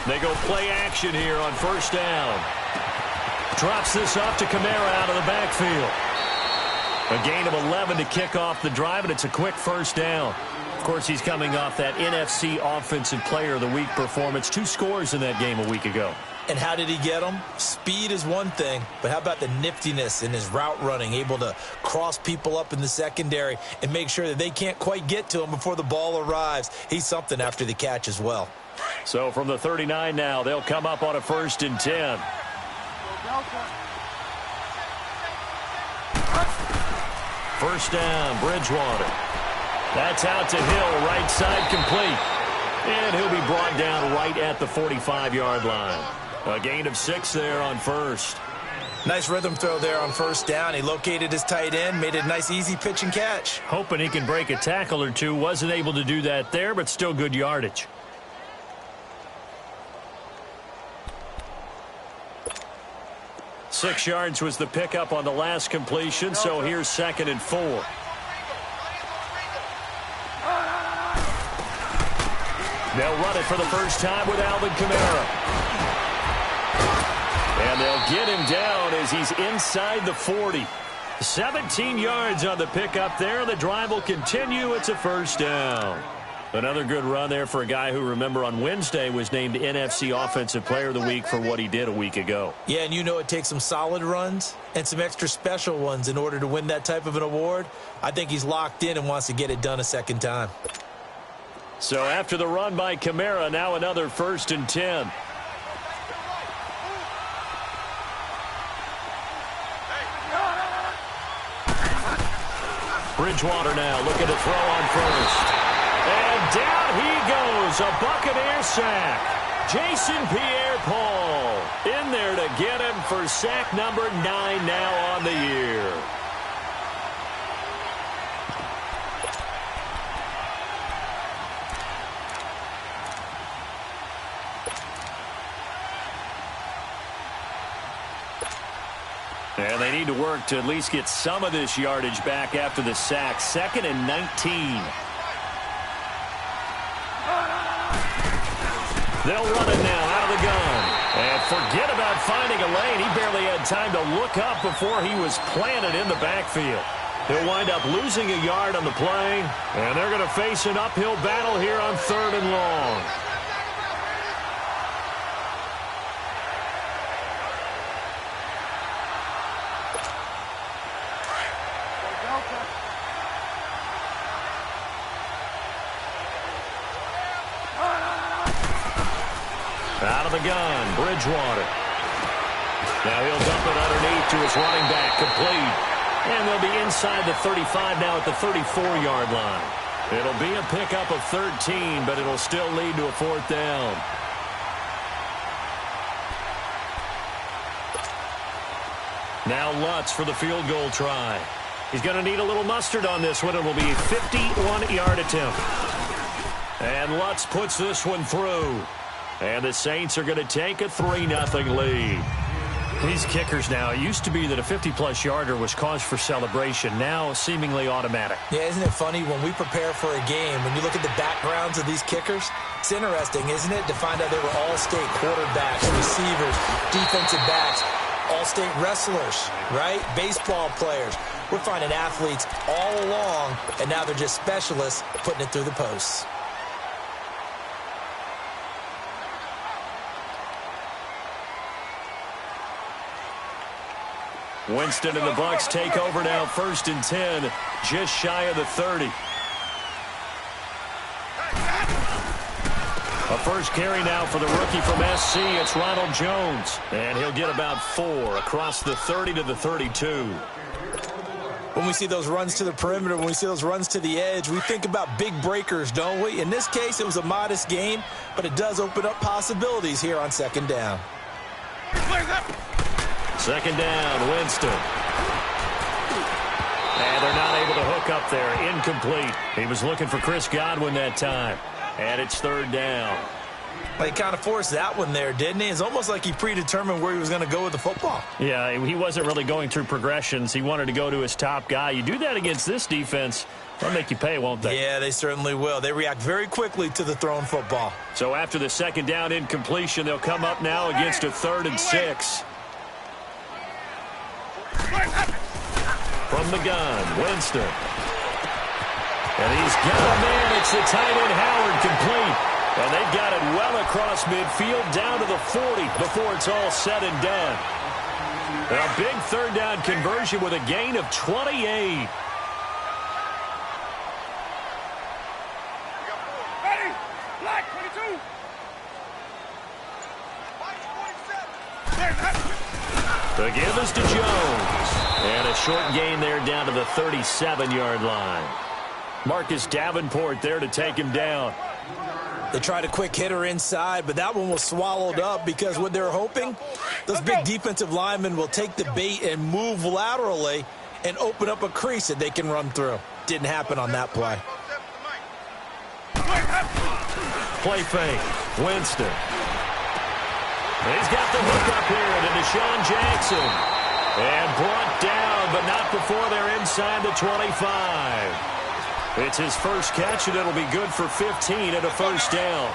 They go play action here on first down. Drops this off to Kamara out of the backfield. A gain of 11 to kick off the drive, and it's a quick first down. Of course, he's coming off that NFC Offensive Player of the Week performance. 2 scores in that game a week ago. And how did he get them? Speed is one thing, but how about the niftiness in his route running, able to cross people up in the secondary and make sure that they can't quite get to him before the ball arrives. He's something after the catch as well. So from the 39 now, they'll come up on a 1st and 10. First down, Bridgewater. That's out to Hill, right side complete. And he'll be brought down right at the 45-yard line. A gain of 6 there on first. Nice rhythm throw there on first down. He located his tight end, made it a nice easy pitch and catch. Hoping he can break a tackle or two. Wasn't able to do that there, but still good yardage. Six yards was the pickup on the last completion, so here's 2nd and 4. They'll run it for the first time with Alvin Kamara. And they'll get him down as he's inside the 40. 17 yards on the pickup there. The drive will continue. It's a first down. Another good run there for a guy who, remember, on Wednesday was named NFC Offensive Player of the Week for what he did a week ago. Yeah, and you know it takes some solid runs and some extra special ones in order to win that type of an award. I think he's locked in and wants to get it done a second time. So after the run by Kamara, now another 1st and 10. Bridgewater now looking to throw on first. And down he goes, a Buccaneer sack. Jason Pierre-Paul in there to get him for sack number 9 now on the year. And they need to work to at least get some of this yardage back after the sack. 2nd and 19. They'll run it now out of the gun. And forget about finding a lane. He barely had time to look up before he was planted in the backfield. He'll wind up losing a yard on the play. And they're going to face an uphill battle here on 3rd and long. Out of the gun, Bridgewater. Now he'll dump it underneath to his running back, complete. And they'll be inside the 35 now at the 34-yard line. It'll be a pickup of 13, but it'll still lead to a 4th down. Now Lutz for the field goal try. He's going to need a little mustard on this one. It will be a 51-yard attempt. And Lutz puts this one through. And the Saints are going to take a 3-0 lead. These kickers now, it used to be that a 50-plus yarder was cause for celebration. Now seemingly automatic. Yeah, isn't it funny when we prepare for a game, when you look at the backgrounds of these kickers, it's interesting, isn't it, to find out they were all-state quarterbacks, receivers, defensive backs, all-state wrestlers, right? Baseball players. We're finding athletes all along, and now they're just specialists putting it through the posts. Winston and the Bucs take over now, 1st and 10, just shy of the 30. A first carry now for the rookie from SC. It's Ronald Jones, and he'll get about 4 across the 30 to the 32. When we see those runs to the perimeter, when we see those runs to the edge, we think about big breakers, don't we? In this case, it was a modest gain, but it does open up possibilities here on 2nd down. 2nd down, Winston. And they're not able to hook up there. Incomplete. He was looking for Chris Godwin that time. And it's 3rd down. Well, he kind of forced that one there, didn't he? It's almost like he predetermined where he was going to go with the football. Yeah, he wasn't really going through progressions. He wanted to go to his top guy. You do that against this defense, they'll make you pay, won't they? Yeah, they certainly will. They react very quickly to the thrown football. So after the second down incompletion, they'll come up now against a 3rd and 6. From the gun, Winston. And he's got a man. It's the tight end, Howard, complete. And they've got it well across midfield down to the 40 before it's all said and done. A big 3rd down conversion with a gain of 28. The give is to Jones. And a short gain there down to the 37-yard line. Marcus Davenport there to take him down. They tried a quick hitter inside, but that one was swallowed up because what they're hoping, those big defensive linemen will take the bait and move laterally and open up a crease that they can run through. Didn't happen on that play. Play fake. Winston. He's got the hook up here to Deshaun Jackson. And brought down, but not before they're inside the 25. It's his first catch, and it'll be good for 15 and a first down.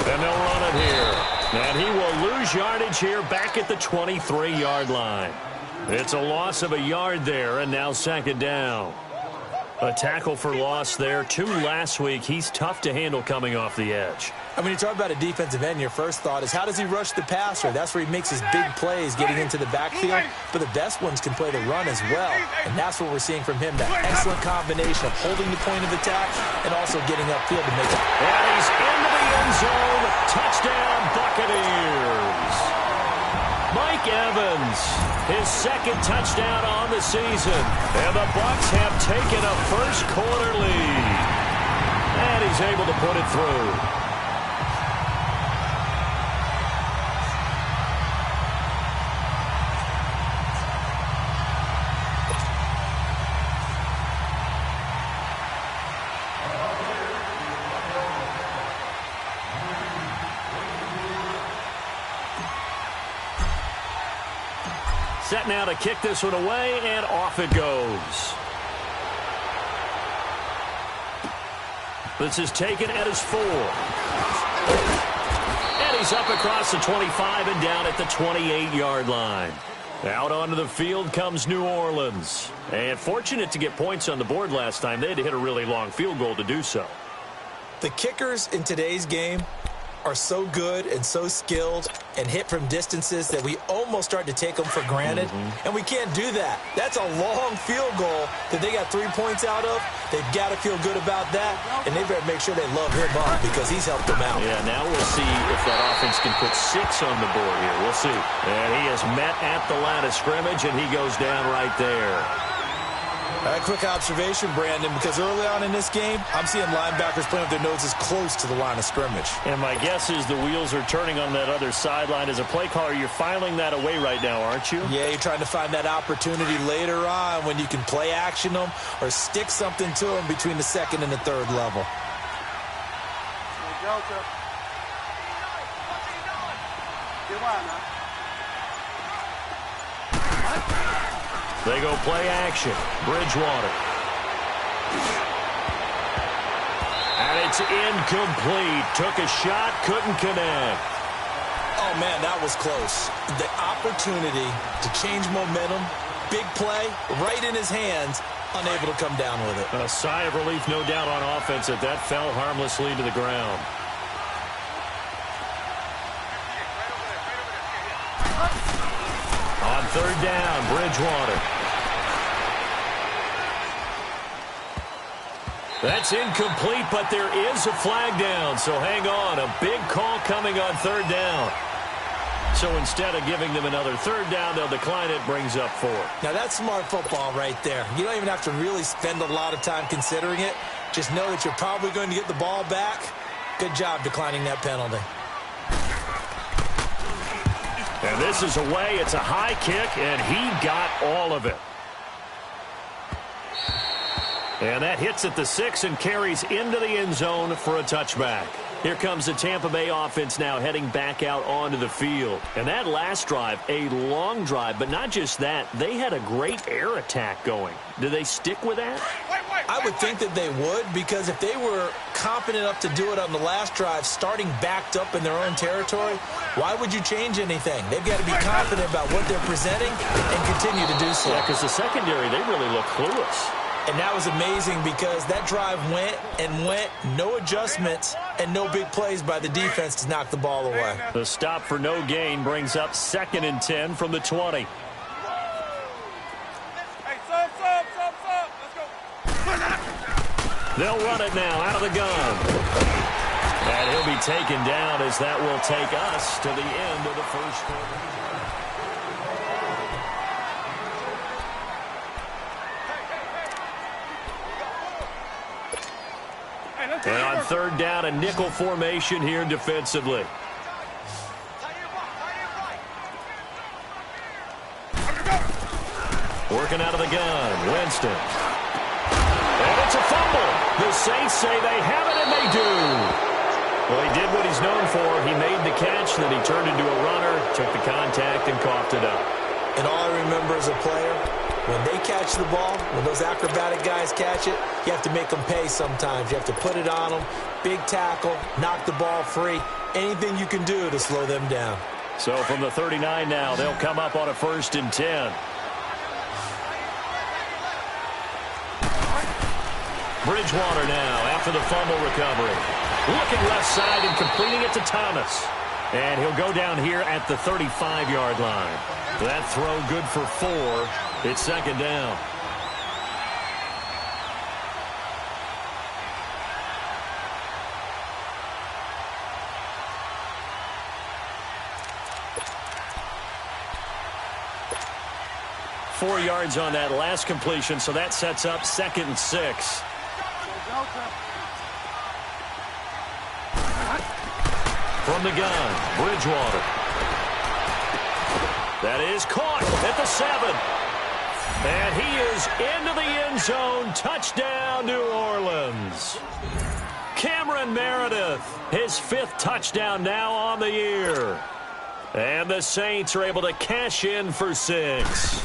And they'll run it here. And he will lose yardage here back at the 23-yard line. It's a loss of a yard there, and now 2nd down. A tackle for loss there. 2 last week. He's tough to handle coming off the edge. I mean, you talk about a defensive end, your first thought is, how does he rush the passer? That's where he makes his big plays, getting into the backfield. But the best ones can play the run as well. And that's what we're seeing from him, that excellent combination of holding the point of attack and also getting upfield to make it. And he's into the end zone. Touchdown, Buccaneers. Mike Evans, his 2nd touchdown on the season. And the Bucs have taken a first-quarter lead. And he's able to put it through. Set now to kick this one away, and off it goes. This is taken at his 4. And he's up across the 25 and down at the 28-yard line. Out onto the field comes New Orleans. And fortunate to get points on the board last time. They had to hit a really long field goal to do so. The kickers in today's game are so good and so skilled and hit from distances that we almost start to take them for granted. And we can't do that. That's a long field goal that they got 3 points out of. They've got to feel good about that, and they better make sure they love him up because he's helped them out. Yeah, now we'll see if that offense can put 6 on the board here. We'll see. And he is met at the line of scrimmage, and he goes down right there. A quick observation, Brandon, because early on in this game, I'm seeing linebackers playing with their noses close to the line of scrimmage. And my guess is the wheels are turning on that other sideline. As a play caller, you're filing that away right now, aren't you? Yeah, you're trying to find that opportunity later on when you can play action them or stick something to them between the 2nd and the 3rd level. They go play action. Bridgewater. And it's incomplete. Took a shot, couldn't connect. Oh, man, that was close. The opportunity to change momentum, big play, right in his hands, unable to come down with it. A sigh of relief, no doubt, on offense that fell harmlessly to the ground. On 3rd down, Bridgewater. That's incomplete, but there is a flag down, so hang on. A big call coming on 3rd down. So instead of giving them another 3rd down, they'll decline it, brings up 4. Now, that's smart football right there. You don't even have to really spend a lot of time considering it. Just know that you're probably going to get the ball back. Good job declining that penalty. And this is away. It's a high kick, and he got all of it. And that hits at the 6 and carries into the end zone for a touchback. Here comes the Tampa Bay offense now heading back out onto the field. And that last drive, a long drive, but not just that. They had a great air attack going. Do they stick with that? I would think that they would, because if they were confident enough to do it on the last drive, starting backed up in their own territory, why would you change anything? They've got to be confident about what they're presenting and continue to do so. Yeah, because the secondary, they really look clueless. And that was amazing because that drive went and went, no adjustments, and no big plays by the defense to knock the ball away. The stop for no gain brings up 2nd and 10 from the 20. They'll run it now out of the gun. And he'll be taken down as that will take us to the end of the first quarter. And on 3rd down, a nickel formation here defensively. Working out of the gun, Winston. And it's a fumble. The Saints say they have it, and they do. Well, he did what he's known for. He made the catch, then he turned into a runner, took the contact, and coughed it up. And all I remember as a player, when they catch the ball, when those acrobatic guys catch it, you have to make them pay sometimes. You have to put it on them, big tackle, knock the ball free, anything you can do to slow them down. So from the 39 now, they'll come up on a 1st and 10. Bridgewater now after the fumble recovery. Looking left side and completing it to Thomas. And he'll go down here at the 35-yard line. That throw good for 4. It's 2nd down. Four yards on that last completion, so that sets up 2nd and 6. From the gun, Bridgewater. That is caught at the 7. And he is into the end zone. Touchdown, New Orleans. Cameron Meredith, his 5th touchdown now on the year. And the Saints are able to cash in for 6.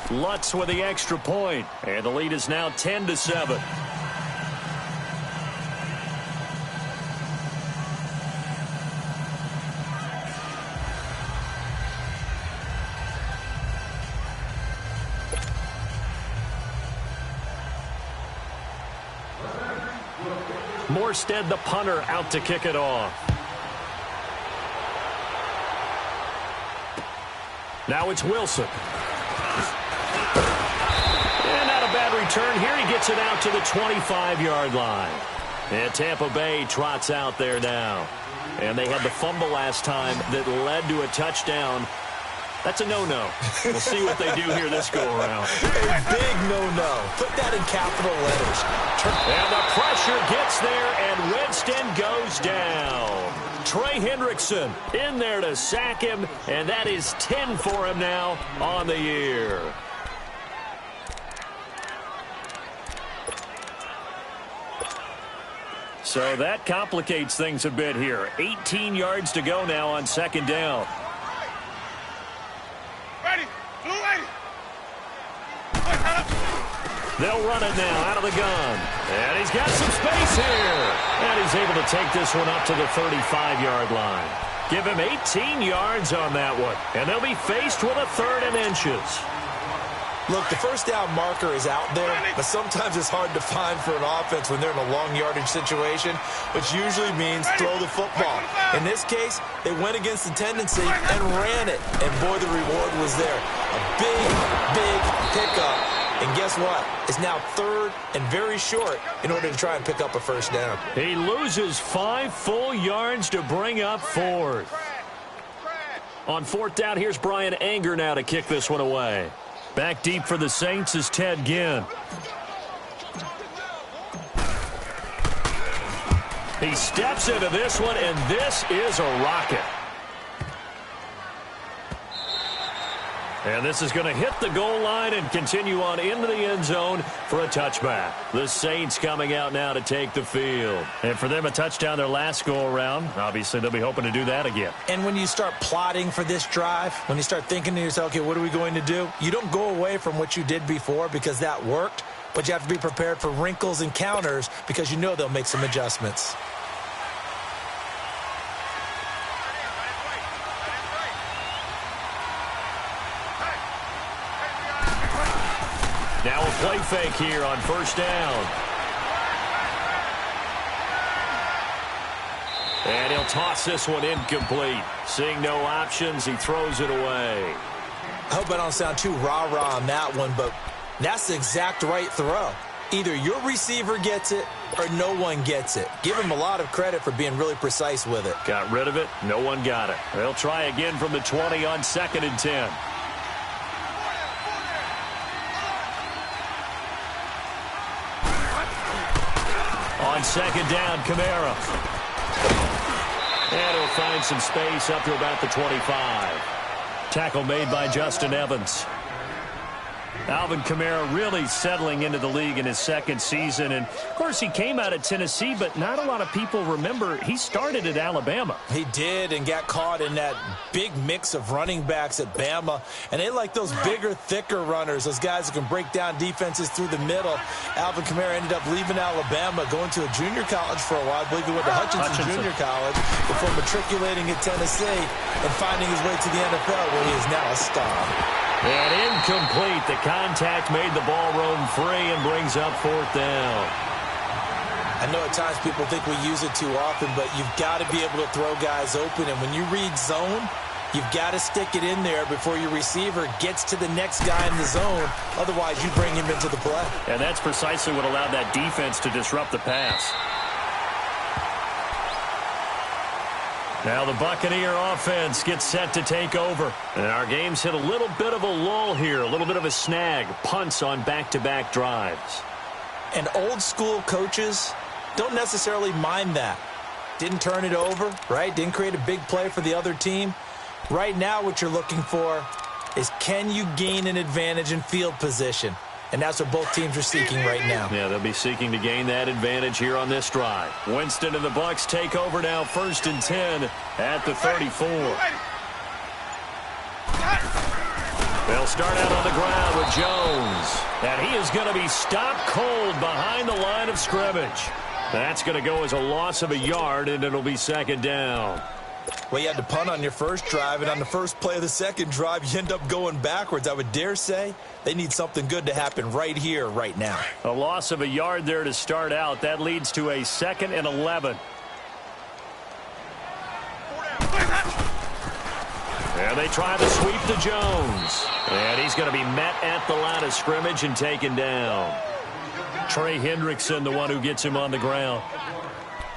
Lutz with the extra point. And the lead is now 10-7. Morstead, the punter, out to kick it off. Now it's Wilson. And not a bad return here. He gets it out to the 25-yard line. And Tampa Bay trots out there now. And they had the fumble last time that led to a touchdown. That's a no-no. We'll see what they do here this go-around. A big no-no. Put that in capital letters. And the pressure gets there, and Winston goes down. Trey Hendrickson in there to sack him, and that is 10 for him now on the year. So that complicates things a bit here. 18 yards to go now on 2nd down. They'll run it now out of the gun. And he's got some space here. And he's able to take this one up to the 35-yard line. Give him 18 yards on that one. And they'll be faced with a 3rd and inches. Look, the first down marker is out there, but sometimes it's hard to find for an offense when they're in a long yardage situation, which usually means throw the football. In this case, they went against the tendency and ran it. And boy, the reward was there. A big, big pickup. And guess what? It's now 3rd and very short in order to try and pick up a 1st down. He loses 5 full yards to bring up 4th. On 4th down, here's Brian Anger now to kick this one away. Back deep for the Saints is Ted Ginn. He steps into this one, and this is a rocket. And this is going to hit the goal line and continue on into the end zone for a touchback. The Saints coming out now to take the field. And for them, a touchdown their last go-around. Obviously, they'll be hoping to do that again. And when you start plotting for this drive, when you start thinking to yourself, okay, what are we going to do? You don't go away from what you did before because that worked, but you have to be prepared for wrinkles and counters because you know they'll make some adjustments. Now a play fake here on first down. And he'll toss this one incomplete. Seeing no options, he throws it away. I hope I don't sound too rah-rah on that one, but that's the exact right throw. Either your receiver gets it or no one gets it. Give him a lot of credit for being really precise with it. Got rid of it. No one got it. They'll try again from the 20 on 2nd and 10. On 2nd down, Kamara. And he'll find some space up to about the 25. Tackle made by Justin Evans. Alvin Kamara really settling into the league in his 2nd season. And, of course, he came out of Tennessee, but not a lot of people remember he started at Alabama. He did and got caught in that big mix of running backs at Bama. And they like those bigger, thicker runners, those guys who can break down defenses through the middle. Alvin Kamara ended up leaving Alabama, going to a junior college for a while. I believe he went to Hutchinson Junior College before matriculating at Tennessee and finding his way to the NFL, where he is now a star. And incomplete. The contact made the ball roam free and brings up 4th down. I know at times people think we use it too often, but you've got to be able to throw guys open. And when you read zone, you've got to stick it in there before your receiver gets to the next guy in the zone. Otherwise, you bring him into the play. And that's precisely what allowed that defense to disrupt the pass. Now the Buccaneer offense gets set to take over. And our game's hit a little bit of a lull here, a little bit of a snag. Punts on back-to-back drives. And old school coaches don't necessarily mind that. Didn't turn it over, right? Didn't create a big play for the other team. Right now what you're looking for is, can you gain an advantage in field position? And that's what both teams are seeking right now. Yeah, they'll be seeking to gain that advantage here on this drive. Winston and the Bucs take over now, 1st and 10 at the 34. They'll start out on the ground with Jones. And he is going to be stopped cold behind the line of scrimmage. That's going to go as a loss of a yard, and it'll be 2nd down. Well, you had to punt on your first drive, and on the first play of the second drive, you end up going backwards. I would dare say they need something good to happen right here, right now. A loss of a yard there to start out. That leads to a 2nd and 11. And they try the sweep to Jones. And he's going to be met at the line of scrimmage and taken down. Trey Hendrickson, the one who gets him on the ground.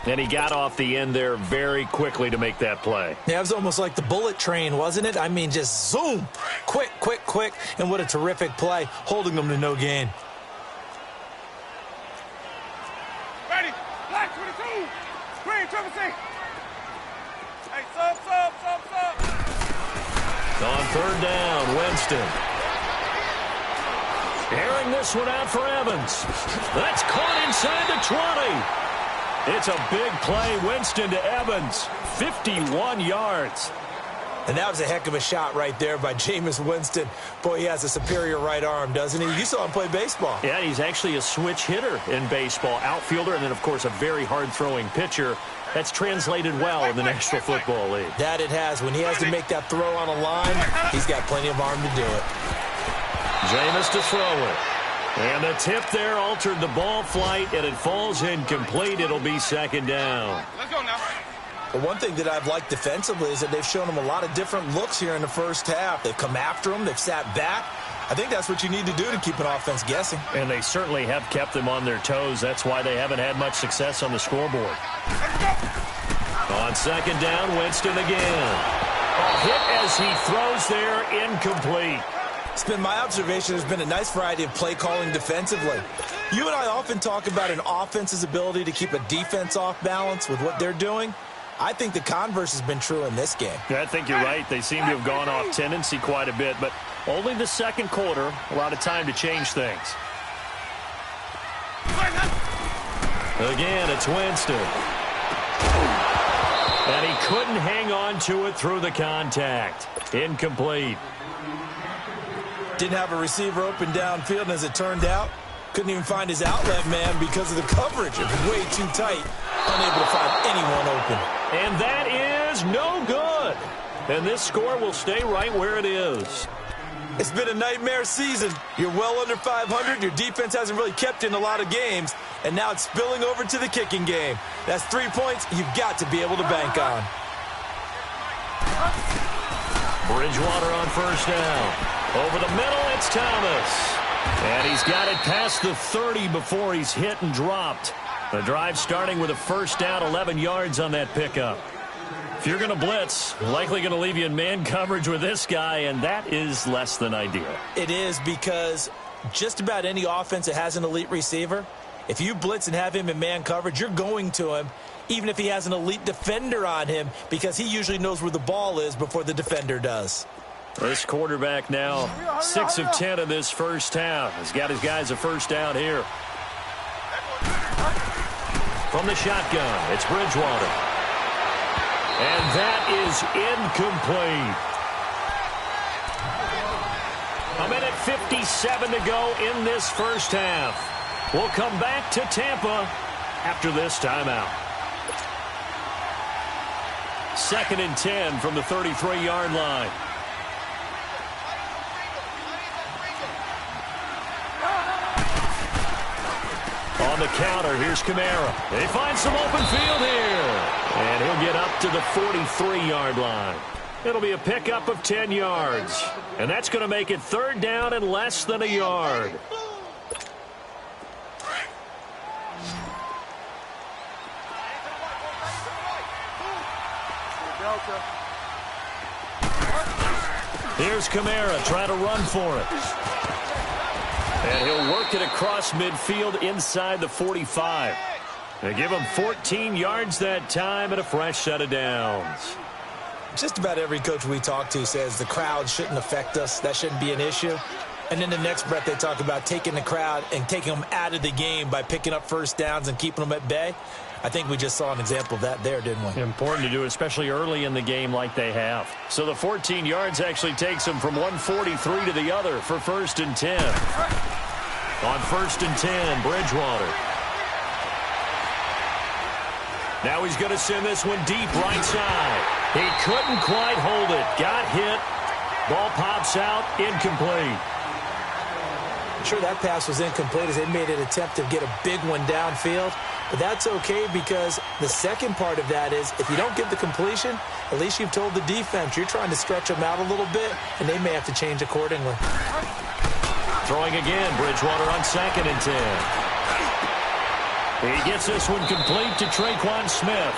And he got off the end there very quickly to make that play. Yeah, it was almost like the bullet train, wasn't it? I mean, just zoom. Quick, quick, quick. And what a terrific play, holding them to no gain. Ready. Black 22. Screen, triple C. Hey, sub. On 3rd down, Winston. Airing this one out for Evans. That's caught inside the 20. It's a big play. Winston to Evans. 51 yards. And that was a heck of a shot right there by Jameis Winston. Boy, he has a superior right arm, doesn't he? You saw him play baseball. Yeah, he's actually a switch hitter in baseball. Outfielder, and then, of course, a very hard-throwing pitcher. That's translated well in the National Football League. That it has. When he has to make that throw on a line, he's got plenty of arm to do it. Jameis to throw it. And the tip there altered the ball flight, and it falls incomplete. It'll be 2nd down. Let's go now. But one thing that I've liked defensively is that they've shown him a lot of different looks here in the first half. They've come after him. They've sat back. I think that's what you need to do to keep an offense guessing. And they certainly have kept them on their toes. That's why they haven't had much success on the scoreboard. On 2nd down, Winston again. A hit as he throws there, incomplete. It's been my observation there's been a nice variety of play calling defensively. You and I often talk about an offense's ability to keep a defense off balance with what they're doing. I think the converse has been true in this game. Yeah, I think you're right. They seem to have gone off tendency quite a bit, but only the second quarter, a lot of time to change things. Again, it's Winston. And he couldn't hang on to it through the contact. Incomplete. Didn't have a receiver open downfield, and as it turned out, couldn't even find his outlet man because of the coverage. It was way too tight, unable to find anyone open. And that is no good. And this score will stay right where it is. It's been a nightmare season. You're well under 500. Your defense hasn't really kept in a lot of games, and now it's spilling over to the kicking game. That's 3 points you've got to be able to bank on. Bridgewater on first down. Over the middle, it's Thomas. And he's got it past the 30 before he's hit and dropped. The drive starting with a first down, 11 yards on that pickup. If you're going to blitz, likely going to leave you in man coverage with this guy, and that is less than ideal. It is, because just about any offense that has an elite receiver, if you blitz and have him in man coverage, you're going to him, even if he has an elite defender on him, because he usually knows where the ball is before the defender does. This quarterback now 6 of 10 in this first half. He's got his guys a first down here. From the shotgun, it's Bridgewater. And that is incomplete. A minute 57 to go in this first half. We'll come back to Tampa after this timeout. 2nd and 10 from the 33-yard line. On the counter, here's Kamara. They find some open field here. And he'll get up to the 43-yard line. It'll be a pickup of 10 yards. And that's going to make it 3rd down and less than a yard. Here's Kamara trying to run for it. And he'll work it across midfield inside the 45. They give him 14 yards that time and a fresh set of downs. Just about every coach we talk to says the crowd shouldn't affect us. That shouldn't be an issue. And in the next breath, they talk about taking the crowd and taking them out of the game by picking up first downs and keeping them at bay. I think we just saw an example of that there, didn't we? Important to do, especially early in the game like they have. So the 14 yards actually takes them from 143 to the other for 1st and 10. On 1st and 10, Bridgewater. Now he's going to send this one deep right side. He couldn't quite hold it. Got hit. Ball pops out. Incomplete. I'm sure that pass was incomplete as they made an attempt to get a big one downfield. But that's okay, because the second part of that is if you don't get the completion, at least you've told the defense you're trying to stretch them out a little bit, and they may have to change accordingly. Throwing again, Bridgewater on 2nd and 10. He gets this one complete to Traquan Smith.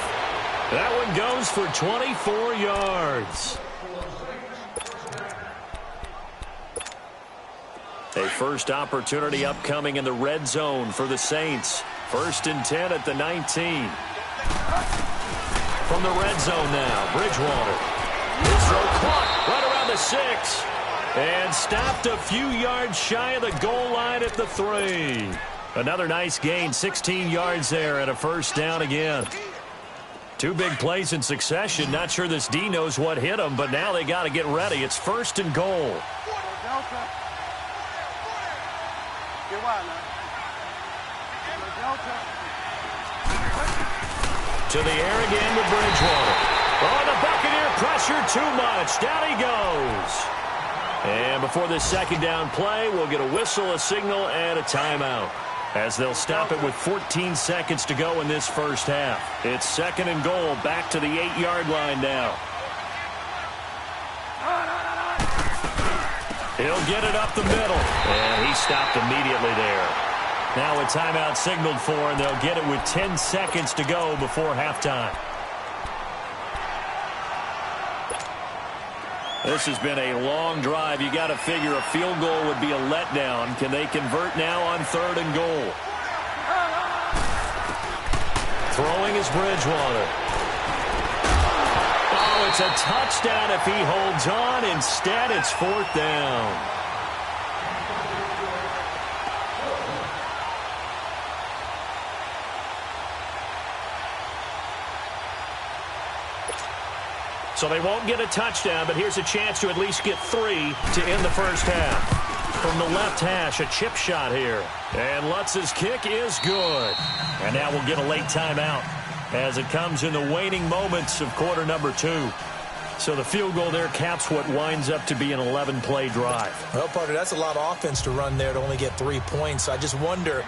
That one goes for 24 yards. A first opportunity upcoming in the red zone for the Saints. 1st and 10 at the 19. From the red zone now, Bridgewater. His throw caught right around the 6. And stopped a few yards shy of the goal line at the 3. Another nice gain, 16 yards there and a first down again. 2 big plays in succession. Not sure this D knows what hit him, but now they got to get ready. It's 1st and goal. To the air again with Bridgewater. Oh, the Buccaneer pressure too much. Down he goes. And before this 2nd down play, we'll get a whistle, a signal, and a timeout, as they'll stop it with 14 seconds to go in this first half. It's 2nd and goal, back to the 8-yard line now. He'll get it up the middle, and he stopped immediately there. Now a timeout signaled for, and they'll get it with 10 seconds to go before halftime. This has been a long drive. You got to figure a field goal would be a letdown. Can they convert now on 3rd and goal? Throwing is Bridgewater. Oh, it's a touchdown if he holds on. Instead, it's 4th down. So they won't get a touchdown, but here's a chance to at least get 3 to end the first half. From the left hash, a chip shot here. And Lutz's kick is good. And now we'll get a late timeout as it comes in the waning moments of quarter number 2. So the field goal there caps what winds up to be an 11-play drive. Well, partner, that's a lot of offense to run there to only get 3 points. So I just wonder,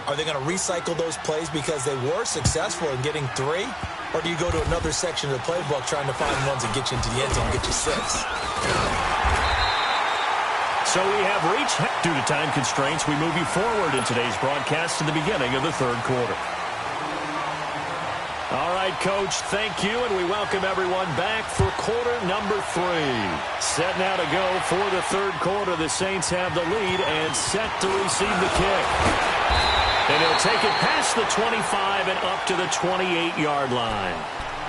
are they going to recycle those plays because they were successful in getting 3? Or do you go to another section of the playbook trying to find ones that get you into the end zone and get you 6? So we have reached, due to time constraints, we move you forward in today's broadcast to the beginning of the 3rd quarter. All right, Coach, thank you, and we welcome everyone back for quarter number 3. Set now to go for the 3rd quarter. The Saints have the lead and set to receive the kick. And he'll take it past the 25 and up to the 28-yard line.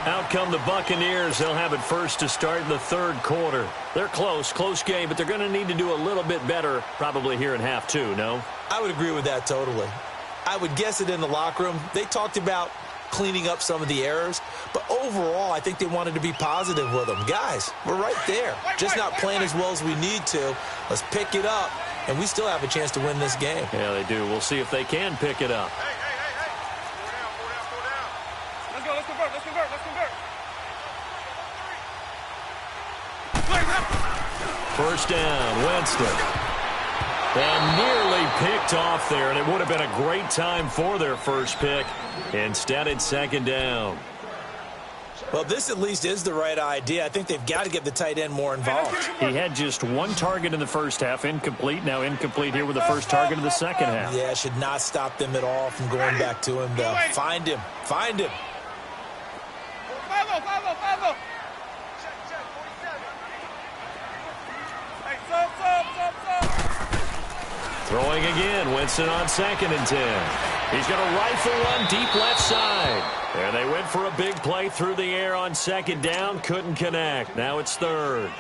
Out come the Buccaneers. They'll have it first to start in the 3rd quarter. They're close game, but they're going to need to do a little bit better probably here in half 2, no? I would agree with that totally. I would guess it in the locker room. They talked about cleaning up some of the errors, but overall, I think they wanted to be positive with them. Guys, we're right there. Just not playing as well as we need to. Let's pick it up. And we still have a chance to win this game. Yeah, they do. We'll see if they can pick it up. Hey. Let's go. Let's convert. First down, Winston. And nearly picked off there, and it would have been a great time for their first pick. Instead, it's 2nd down. Well, this at least is the right idea. I think they've got to get the tight end more involved. He had just 1 target in the first half, incomplete. Now incomplete here with the first target of the second half. Yeah, should not stop them at all from going back to him, though. Find him. Follow. Hey, sub. Throwing again, Winston on 2nd and 10. He's going to rifle one deep left side. And they went for a big play through the air on 2nd down. Couldn't connect. Now it's 3rd.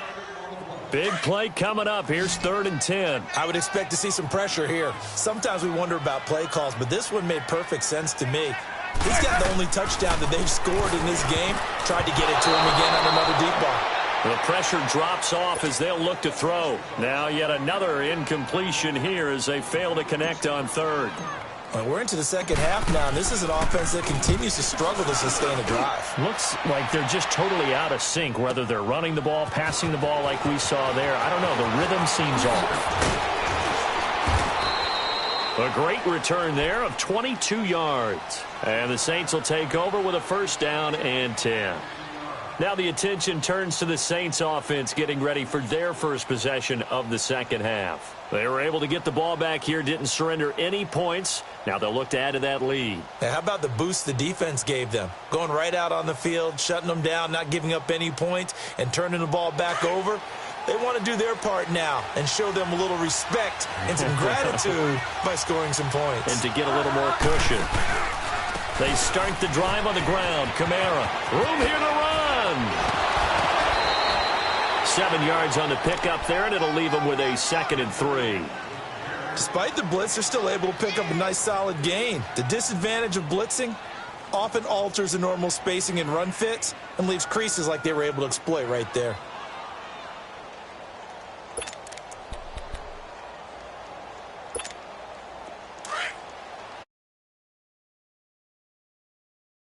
Big play coming up. Here's 3rd and 10. I would expect to see some pressure here. Sometimes we wonder about play calls, but this one made perfect sense to me. He's got the only touchdown that they've scored in this game. Tried to get it to him again on another deep ball. The pressure drops off as they'll look to throw. Now yet another incompletion here as they fail to connect on 3rd. Well, we're into the second half now, and this is an offense that continues to struggle to sustain a drive. Looks like they're just totally out of sync, whether they're running the ball, passing the ball like we saw there. I don't know. The rhythm seems off. A great return there of 22 yards. And the Saints will take over with a 1st down and 10. Now the attention turns to the Saints offense getting ready for their first possession of the second half. They were able to get the ball back here, didn't surrender any points. Now they'll look to add to that lead. Now, how about the boost the defense gave them? Going right out on the field, shutting them down, not giving up any points, and turning the ball back over. They want to do their part now and show them a little respect and some gratitude by scoring some points. And to get a little more cushion. They start the drive on the ground. Kamara, room here to run. 7 yards on the pickup there, and it'll leave them with a 2nd and 3. Despite the blitz, they're still able to pick up a nice solid gain. The disadvantage of blitzing often alters the normal spacing and run fits and leaves creases like they were able to exploit right there.